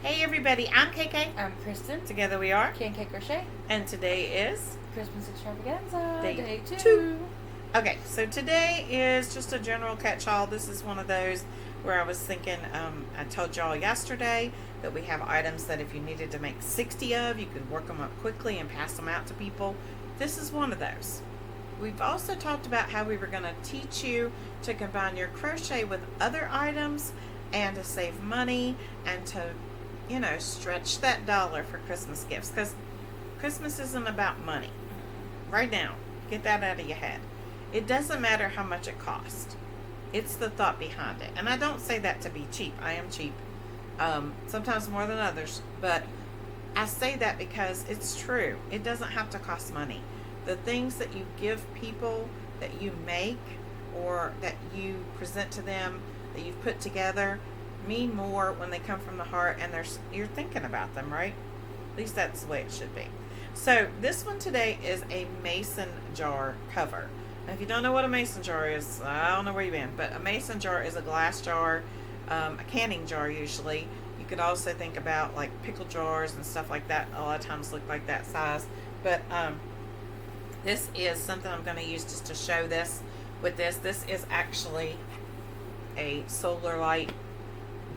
Hey everybody, I'm KK. I'm Kristen. Together we are. KK Crochet. And today is Christmas Extravaganza. Day two. 2. Okay, so today is just a general catch-all. This is one of those where I was thinking, I told y'all yesterday that we have items that if you needed to make 60 of, you could work them up quickly and pass them out to people. This is one of those. We've also talked about how we were going to teach you to combine your crochet with other items and to save money and to, you know, stretch that dollar for Christmas gifts, because Christmas isn't about money. Right now, get that out of your head. It doesn't matter how much it costs. It's the thought behind it. And I don't say that to be cheap. I am cheap. Sometimes more than others. But I say that because it's true. It doesn't have to cost money. The things that you give people, that you make, or that you present to them, that you've put together, mean more when they come from the heart and you're thinking about them, right? At least that's the way it should be. So this one today is a mason jar cover. Now, if you don't know what a mason jar is, I don't know where you've been, but a mason jar is a glass jar, a canning jar usually. You could also think about like pickle jars and stuff like that. A lot of times look like that size. But this is something I'm going to use just to show this with this. This is actually a solar light.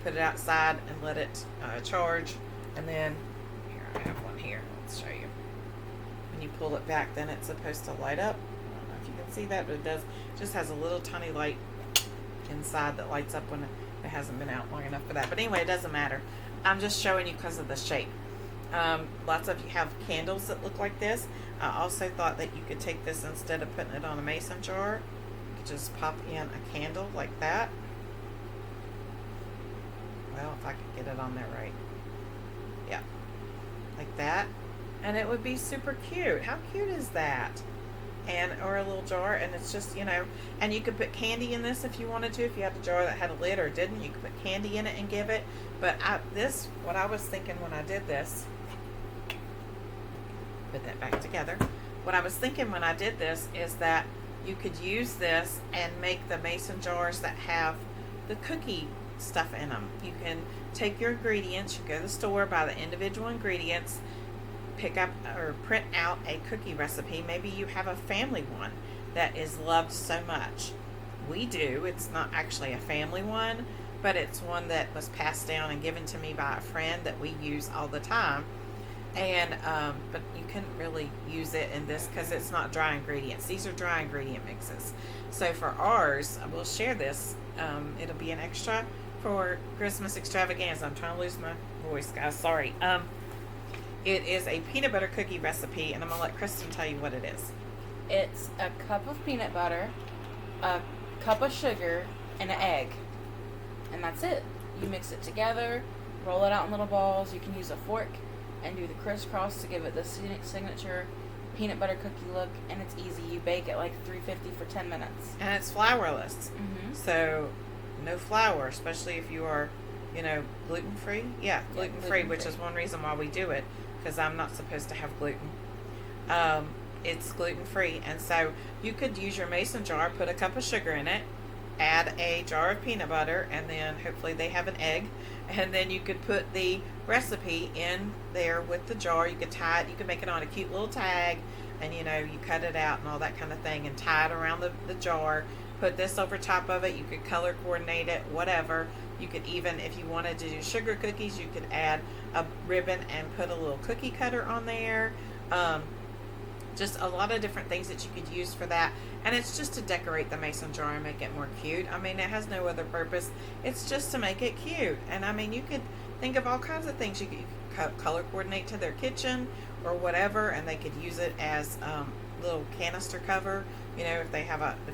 Put it outside and let it charge, and then here I have one here. Let's show you. When you pull it back, then it's supposed to light up. I don't know if you can see that, but it does. It just has a little tiny light inside that lights up when it hasn't been out long enough for that. But anyway, it doesn't matter. I'm just showing you because of the shape. Lots of you have candles that look like this. I also thought that you could take this instead of putting it on a mason jar. You could just pop in a candle like that. Well, if I could get it on there right. Yeah. Like that. And it would be super cute. How cute is that? Or a little jar, and it's just, you know, and you could put candy in this if you wanted to. If you had a jar that had a lid or didn't, you could put candy in it and give it. But what I was thinking when I did this, put that back together. What I was thinking when I did this is that you could use this and make the mason jars that have the cookie stuff in them. You can take your ingredients, you go to the store, buy the individual ingredients, pick up or print out a cookie recipe. Maybe you have a family one that is loved so much. We do. It's not actually a family one, but it's one that was passed down and given to me by a friend that we use all the time. And but you couldn't really use it in this because it's not dry ingredients. These are dry ingredient mixes. So for ours, we'll share this. It'll be an extra for Christmas Extravaganza. I'm trying to lose my voice, guys. Sorry. It is a peanut butter cookie recipe, and I'm going to let Kristen tell you what it is. It's a cup of peanut butter, a cup of sugar, and an egg. And that's it. You mix it together, roll it out in little balls. You can use a fork and do the crisscross to give it the signature peanut butter cookie look, and it's easy. You bake at like 350 for 10 minutes. And it's flourless. Mm-hmm. So no flour, especially if you are, you know, gluten-free. Yeah, gluten-free, which is one reason why we do it, because I'm not supposed to have gluten. It's gluten-free, and so you could use your mason jar, put a cup of sugar in it, add a jar of peanut butter, and then hopefully they have an egg, and then you could put the recipe in there with the jar. You could tie it, you could make it on a cute little tag, and you know, you cut it out and all that kind of thing, and tie it around the jar. Put this over top of it. You could color coordinate it, whatever. You could even, if you wanted to do sugar cookies, you could add a ribbon and put a little cookie cutter on there. Just a lot of different things that you could use for that. And it's just to decorate the mason jar and make it more cute. I mean, it has no other purpose. It's just to make it cute. And I mean, you could think of all kinds of things. You could color coordinate to their kitchen or whatever, and they could use it as little canister cover. You know, if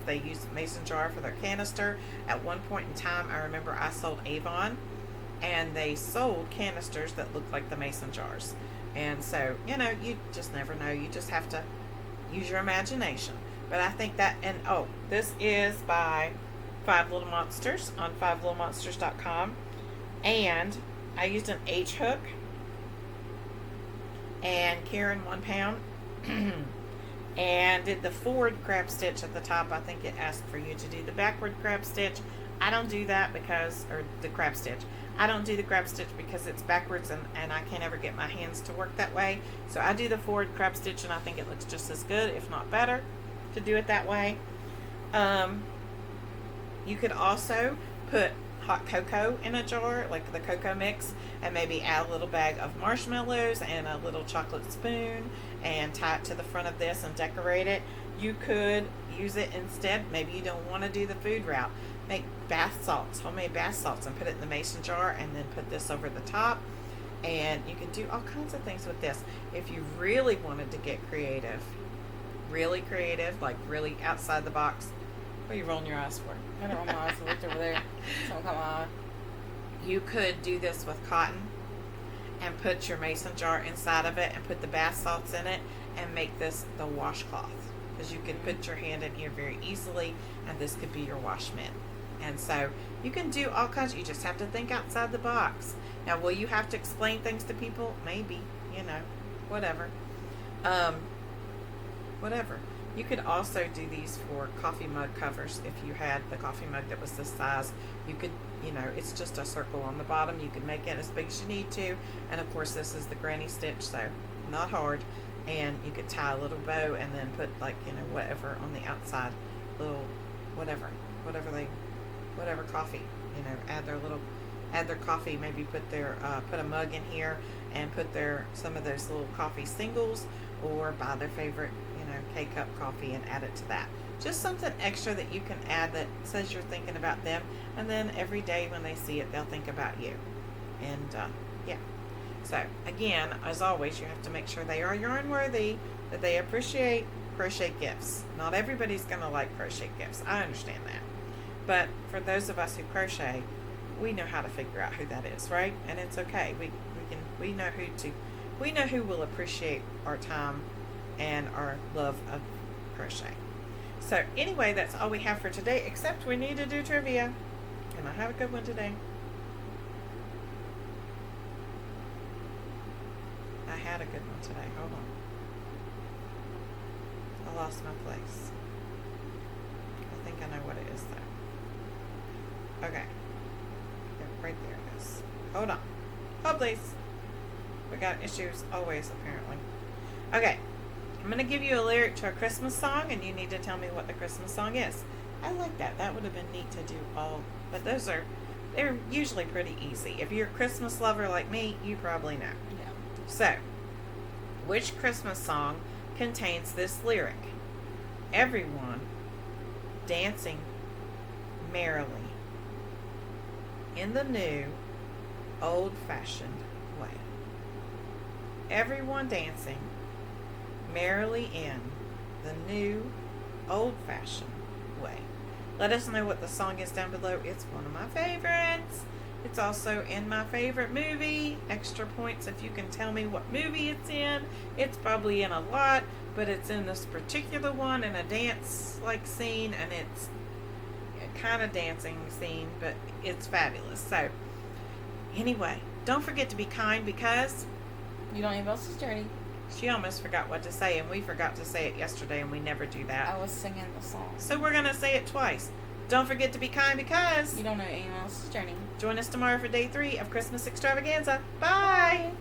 they use a mason jar for their canister. At one point in time, I remember I sold Avon, and they sold canisters that looked like the mason jars. And so, you know, you just never know. You just have to use your imagination. But I think that, and oh, this is by Five Little Monsters on fivelittlemonsters.com. And I used an H hook and Karen 1 pound. And did the forward crab stitch at the top. I think it asked for you to do the backward crab stitch. I don't do that because, or the crab stitch. I don't do the crab stitch because it's backwards and I can't ever get my hands to work that way. So I do the forward crab stitch, and I think it looks just as good, if not better, to do it that way. You could also put hot cocoa in a jar, like the cocoa mix, and maybe add a little bag of marshmallows and a little chocolate spoon and tie it to the front of this and decorate it. You could use it instead. Maybe you don't want to do the food route. Make bath salts, homemade bath salts, and put it in the mason jar, and then put this over the top. And you can do all kinds of things with this. If you really wanted to get creative, like really outside the box. What are you rolling your eyes for? I don't know my eyes. I looked over there. Someone caught my eye. You could do this with cotton and put your mason jar inside of it and put the bath salts in it and make this the washcloth. Because you can put your hand in here very easily, and this could be your wash mitt. And so you can do all kinds. You just have to think outside the box. Now, will you have to explain things to people? Maybe, whatever. Whatever. You could also do these for coffee mug covers. If you had the coffee mug that was this size, you could, it's just a circle on the bottom. You could make it as big as you need to. And of course, this is the granny stitch, so not hard. And you could tie a little bow and then put whatever on the outside, little whatever coffee, add their coffee. Maybe put a mug in here and put some of those little coffee singles, or buy their favorite K-cup coffee and add it to that. Just something extra that you can add that says you're thinking about them, and then every day when they see it, they'll think about you. And yeah. So again, as always, you have to make sure they are yarn worthy, that they appreciate crochet gifts. Not everybody's going to like crochet gifts. I understand that. But for those of us who crochet, we know how to figure out who that is, right? And it's okay. We know who will appreciate our time and our love of crochet. So anyway, that's all we have for today, except we need to do trivia. And I have a good one today. I had a good one today. Hold on. I lost my place. I think I know what it is though. Okay. Yeah, right there it is. Hold on. Hold please. We got issues always, apparently. Okay. I'm going to give you a lyric to a Christmas song, and you need to tell me what the Christmas song is. I like that. That would have been neat to do all, but they're usually pretty easy. If you're a Christmas lover like me, you probably know. Yeah. So, which Christmas song contains this lyric? Everyone dancing merrily in the new, old-fashioned way. Everyone dancing merrily in the new, old-fashioned way. Let us know what the song is down below. It's one of my favorites. It's also in my favorite movie. Extra points if you can tell me what movie it's in. It's probably in a lot, but it's in this particular one in a dance-like scene, and it's a kind of dancing scene, but it's fabulous. So, anyway, don't forget to be kind, because you don't leave else's journey. She almost forgot what to say, and we forgot to say it yesterday, and we never do that. I was singing the song. So we're going to say it twice. Don't forget to be kind, because you don't know anyone else's journey. Join us tomorrow for day 3 of Christmas Extravaganza. Bye!